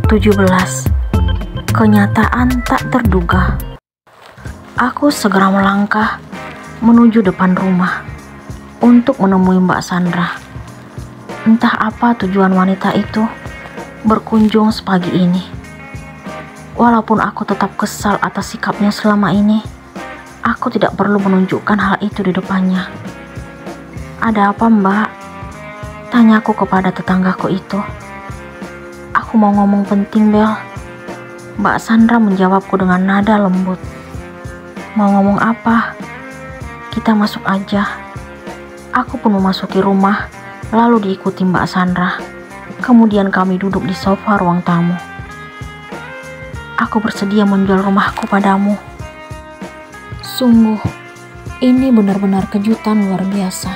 17. Kenyataan tak terduga. Aku segera melangkah menuju depan rumah untuk menemui Mbak Sandra. Entah apa tujuan wanita itu berkunjung sepagi ini. Walaupun aku tetap kesal atas sikapnya selama ini, aku tidak perlu menunjukkan hal itu di depannya. "Ada apa, Mbak?" tanyaku kepada tetanggaku itu. "Aku mau ngomong penting, Bel." Mbak Sandra menjawabku dengan nada lembut. "Mau ngomong apa? Kita masuk aja." Aku pun memasuki rumah, lalu diikuti Mbak Sandra. Kemudian kami duduk di sofa ruang tamu. "Aku bersedia menjual rumahku padamu." Sungguh, ini benar-benar kejutan luar biasa.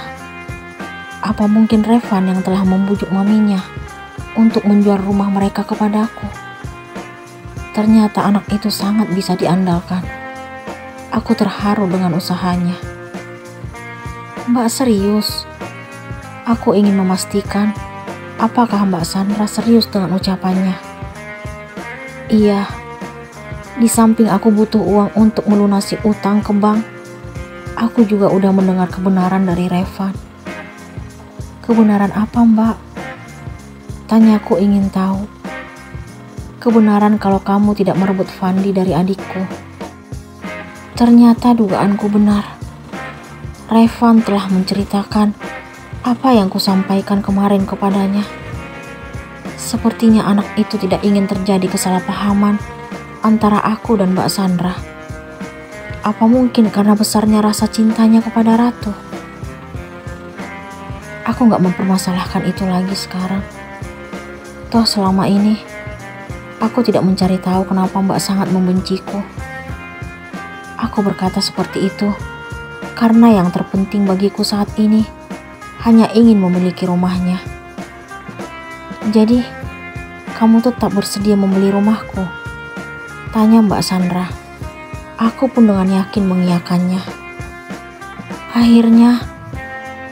Apa mungkin Revan yang telah membujuk maminya untuk menjual rumah mereka kepadaku? Ternyata anak itu sangat bisa diandalkan. Aku terharu dengan usahanya. "Mbak serius?" Aku ingin memastikan apakah Mbak Sandra serius dengan ucapannya. "Iya, di samping aku butuh uang untuk melunasi utang ke bank, aku juga udah mendengar kebenaran dari Revan." "Kebenaran apa, Mbak?" tanyaku ingin tahu. "Kebenaran kalau kamu tidak merebut Fandi dari adikku." Ternyata dugaanku benar. Revan telah menceritakan apa yang kusampaikan kemarin kepadanya. Sepertinya anak itu tidak ingin terjadi kesalahpahaman antara aku dan Mbak Sandra. Apa mungkin karena besarnya rasa cintanya kepada Ratu? Aku gak mempermasalahkan itu lagi sekarang. Toh selama ini aku tidak mencari tahu kenapa Mbak sangat membenciku. Aku berkata seperti itu karena yang terpenting bagiku saat ini hanya ingin memiliki rumahnya. "Jadi, kamu tetap bersedia membeli rumahku?" tanya Mbak Sandra. Aku pun dengan yakin mengiyakannya. Akhirnya,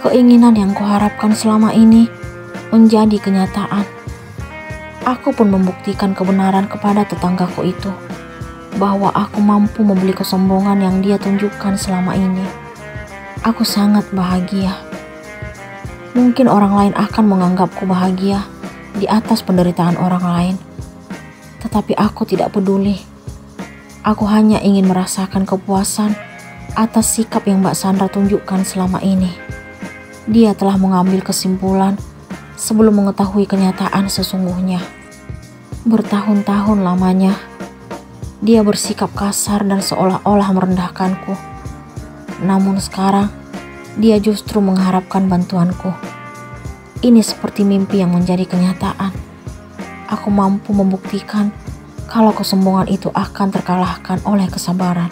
keinginan yang kuharapkan selama ini menjadi kenyataan. Aku pun membuktikan kebenaran kepada tetanggaku itu bahwa aku mampu membeli kesombongan yang dia tunjukkan selama ini. Aku sangat bahagia. Mungkin orang lain akan menganggapku bahagia di atas penderitaan orang lain, tetapi aku tidak peduli. Aku hanya ingin merasakan kepuasan atas sikap yang Mbak Sandra tunjukkan selama ini. Dia telah mengambil kesimpulan sebelum mengetahui kenyataan sesungguhnya. Bertahun-tahun lamanya, dia bersikap kasar dan seolah-olah merendahkanku. Namun sekarang, dia justru mengharapkan bantuanku. Ini seperti mimpi yang menjadi kenyataan. Aku mampu membuktikan kalau kesombongan itu akan terkalahkan oleh kesabaran.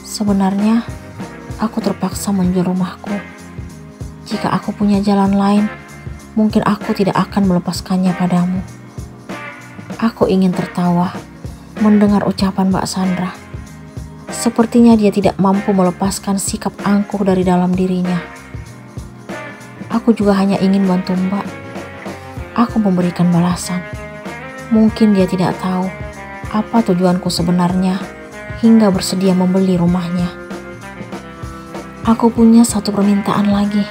Sebenarnya, aku terpaksa menjual rumahku. Jika aku punya jalan lain, mungkin aku tidak akan melepaskannya padamu. Aku ingin tertawa mendengar ucapan Mbak Sandra. Sepertinya dia tidak mampu melepaskan sikap angkuh dari dalam dirinya. Aku juga hanya ingin bantu Mbak. Aku memberikan balasan. Mungkin dia tidak tahu apa tujuanku sebenarnya hingga bersedia membeli rumahnya. "Aku punya satu permintaan lagi."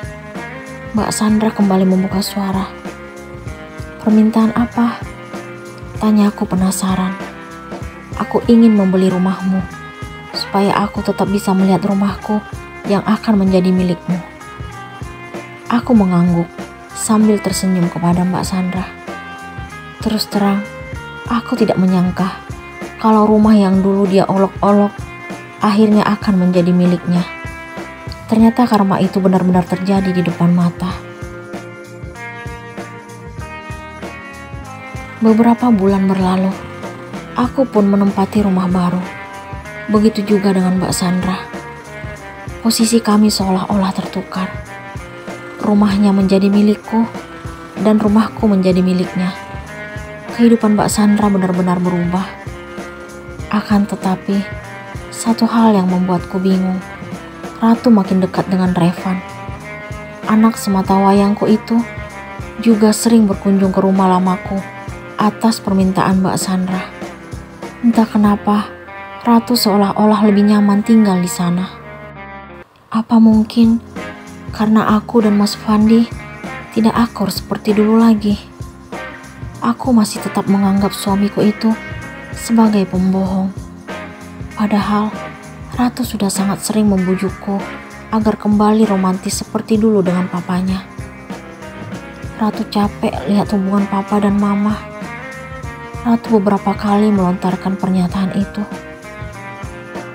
Mbak Sandra kembali membuka suara. "Permintaan apa?" tanyaku penasaran. "Aku ingin membeli rumahmu, supaya aku tetap bisa melihat rumahku yang akan menjadi milikmu." Aku mengangguk sambil tersenyum kepada Mbak Sandra. Terus terang, aku tidak menyangka kalau rumah yang dulu dia olok-olok akhirnya akan menjadi miliknya. Ternyata karma itu benar-benar terjadi di depan mata. Beberapa bulan berlalu, aku pun menempati rumah baru. Begitu juga dengan Mbak Sandra. Posisi kami seolah-olah tertukar. Rumahnya menjadi milikku dan rumahku menjadi miliknya. Kehidupan Mbak Sandra benar-benar berubah. Akan tetapi, satu hal yang membuatku bingung. Ratu makin dekat dengan Revan. Anak sematawayangku itu juga sering berkunjung ke rumah lamaku atas permintaan Mbak Sandra. Entah kenapa, Ratu seolah-olah lebih nyaman tinggal di sana. Apa mungkin karena aku dan Mas Fandi tidak akur seperti dulu lagi? Aku masih tetap menganggap suamiku itu sebagai pembohong. Padahal Ratu sudah sangat sering membujukku agar kembali romantis seperti dulu dengan papanya. Ratu capek lihat hubungan papa dan mama. Ratu beberapa kali melontarkan pernyataan itu.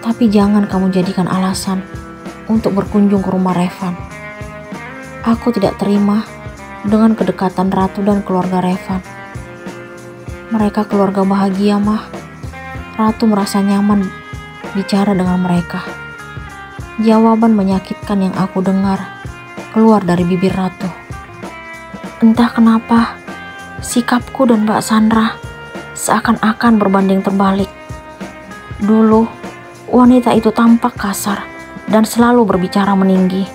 Tapi jangan kamu jadikan alasan untuk berkunjung ke rumah Revan. Aku tidak terima dengan kedekatan Ratu dan keluarga Revan. Mereka keluarga bahagia, mah. Ratu merasa nyaman bicara dengan mereka. Jawaban menyakitkan yang aku dengar keluar dari bibir Ratu. Entah kenapa, sikapku dan Mbak Sandra seakan-akan berbanding terbalik. Dulu, wanita itu tampak kasar dan selalu berbicara meninggi.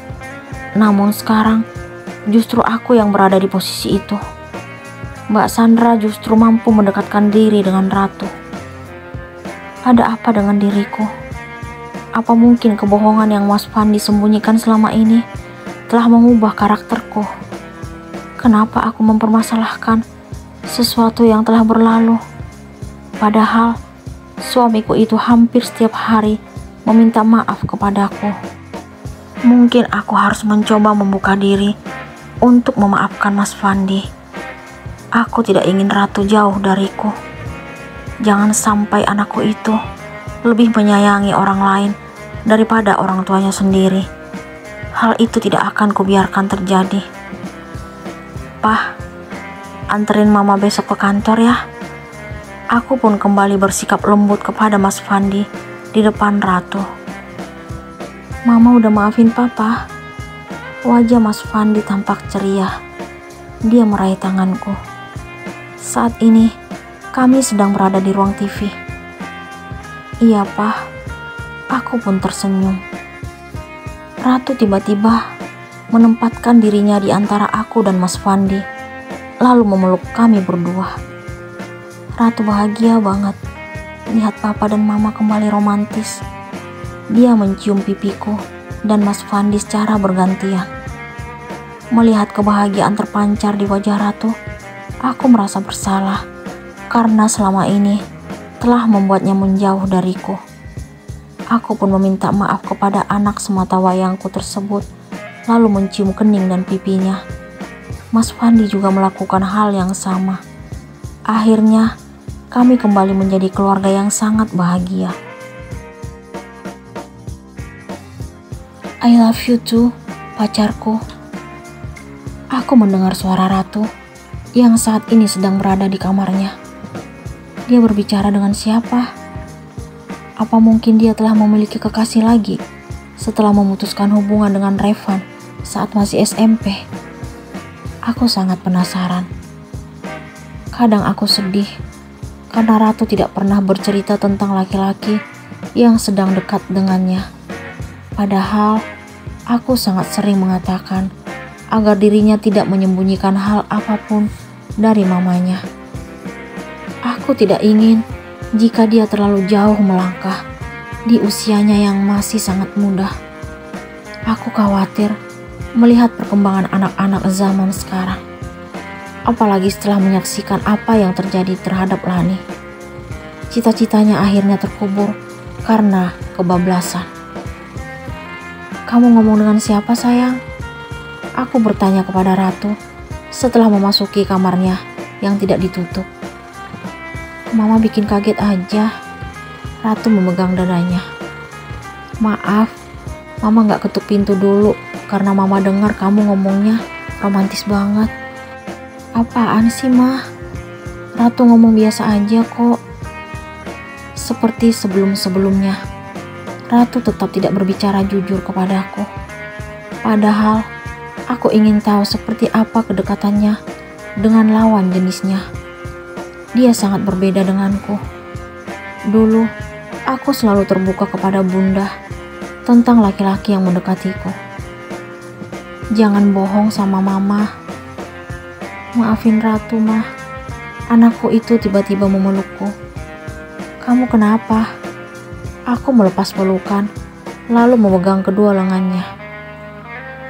Namun sekarang, justru aku yang berada di posisi itu. Mbak Sandra justru mampu mendekatkan diri dengan Ratu. Ada apa dengan diriku? Apa mungkin kebohongan yang Mas Fandi sembunyikan selama ini telah mengubah karakterku? Kenapa aku mempermasalahkan sesuatu yang telah berlalu? Padahal suamiku itu hampir setiap hari meminta maaf kepadaku. Mungkin aku harus mencoba membuka diri untuk memaafkan Mas Fandi. Aku tidak ingin Ratu jauh dariku. Jangan sampai anakku itu lebih menyayangi orang lain daripada orang tuanya sendiri. Hal itu tidak akan kubiarkan terjadi. Pah, anterin mama besok ke kantor ya. Aku pun kembali bersikap lembut kepada Mas Fandi di depan Ratu. Mama udah maafin papa. Wajah Mas Fandi tampak ceria. Dia meraih tanganku. Saat ini kami sedang berada di ruang TV. Iya, Pak. Aku pun tersenyum. Ratu tiba-tiba menempatkan dirinya di antara aku dan Mas Fandi, lalu memeluk kami berdua. Ratu bahagia banget lihat papa dan mama kembali romantis. Dia mencium pipiku dan Mas Fandi secara bergantian. Melihat kebahagiaan terpancar di wajah Ratu, aku merasa bersalah karena selama ini telah membuatnya menjauh dariku. Aku pun meminta maaf kepada anak sematawayangku tersebut, lalu mencium kening dan pipinya. Mas Fandi juga melakukan hal yang sama. Akhirnya, kami kembali menjadi keluarga yang sangat bahagia. I love you too, pacarku. Aku mendengar suara Ratu yang saat ini sedang berada di kamarnya. Dia berbicara dengan siapa? Apa mungkin dia telah memiliki kekasih lagi setelah memutuskan hubungan dengan Revan saat masih SMP? Aku sangat penasaran. Kadang aku sedih karena Ratu tidak pernah bercerita tentang laki-laki yang sedang dekat dengannya. Padahal aku sangat sering mengatakan agar dirinya tidak menyembunyikan hal apapun dari mamanya. Aku tidak ingin jika dia terlalu jauh melangkah di usianya yang masih sangat muda. Aku khawatir melihat perkembangan anak-anak zaman sekarang. Apalagi setelah menyaksikan apa yang terjadi terhadap Lani. Cita-citanya akhirnya terkubur karena kebablasan. Kamu ngomong dengan siapa, sayang? Aku bertanya kepada Ratu setelah memasuki kamarnya yang tidak ditutup. Mama bikin kaget aja. Ratu memegang dadanya. Maaf, Mama gak ketuk pintu dulu karena Mama dengar kamu ngomongnya romantis banget. Apaan sih, Mah? Ratu ngomong biasa aja kok. Seperti sebelum-sebelumnya, Ratu tetap tidak berbicara jujur kepadaku. Padahal, aku ingin tahu seperti apa kedekatannya dengan lawan jenisnya. Dia sangat berbeda denganku. Dulu, aku selalu terbuka kepada Bunda tentang laki-laki yang mendekatiku. Jangan bohong sama Mama. Maafin Ratu, Mah. Anakku itu tiba-tiba memelukku. "Kamu kenapa?" Aku melepas pelukan, lalu memegang kedua lengannya.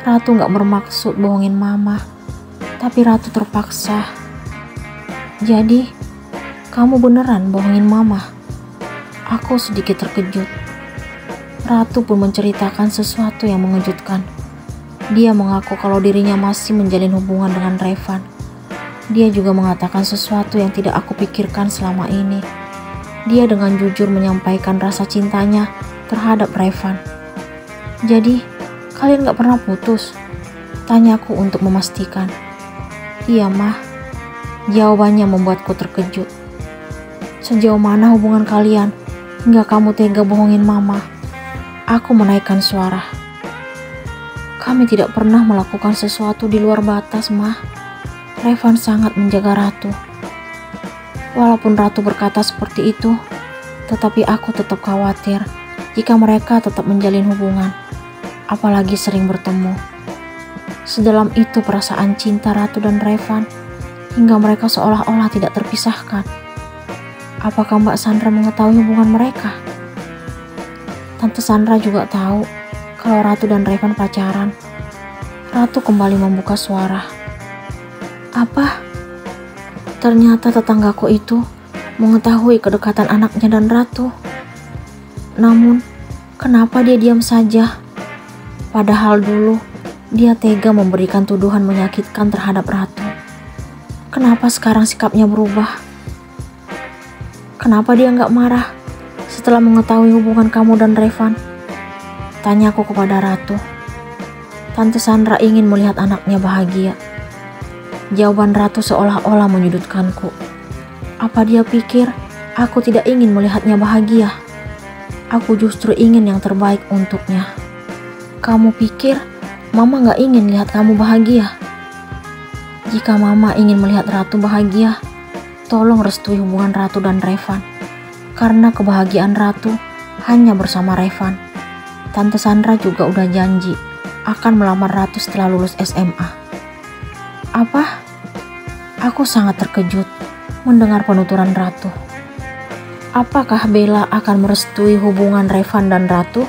Ratu gak bermaksud bohongin mama, tapi Ratu terpaksa. "Jadi, kamu beneran bohongin mama?" Aku sedikit terkejut. Ratu pun menceritakan sesuatu yang mengejutkan. Dia mengaku kalau dirinya masih menjalin hubungan dengan Revan. Dia juga mengatakan sesuatu yang tidak aku pikirkan selama ini. Dia dengan jujur menyampaikan rasa cintanya terhadap Revan. "Jadi, kalian gak pernah putus?" Tanyaku untuk memastikan. "Iya, Mah." Jawabannya membuatku terkejut. "Sejauh mana hubungan kalian hingga kamu tega bohongin mama?" Aku menaikkan suara. "Kami tidak pernah melakukan sesuatu di luar batas, Mah. Revan sangat menjaga Ratu." Walaupun Ratu berkata seperti itu, tetapi aku tetap khawatir jika mereka tetap menjalin hubungan, apalagi sering bertemu. Sedalam itu perasaan cinta Ratu dan Revan, hingga mereka seolah-olah tidak terpisahkan. Apakah Mbak Sandra mengetahui hubungan mereka? Tante Sandra juga tahu kalau Ratu dan Revan pacaran. Ratu kembali membuka suara. "Apa? Ternyata tetanggaku itu mengetahui kedekatan anaknya dan Ratu. Namun, kenapa dia diam saja? Padahal dulu dia tega memberikan tuduhan menyakitkan terhadap Ratu. Kenapa sekarang sikapnya berubah? Kenapa dia nggak marah setelah mengetahui hubungan kamu dan Revan?" Tanyaku kepada Ratu. Tante Sandra ingin melihat anaknya bahagia. Jawaban Ratu seolah-olah menyudutkanku. Apa dia pikir aku tidak ingin melihatnya bahagia? Aku justru ingin yang terbaik untuknya. "Kamu pikir Mama gak ingin lihat kamu bahagia?" Jika Mama ingin melihat Ratu bahagia, tolong restui hubungan Ratu dan Revan. Karena kebahagiaan Ratu hanya bersama Revan. Tante Sandra juga udah janji akan melamar Ratu setelah lulus SMA. "Apa?" Aku sangat terkejut mendengar penuturan Ratu. Apakah Bella akan merestui hubungan Revan dan Ratu?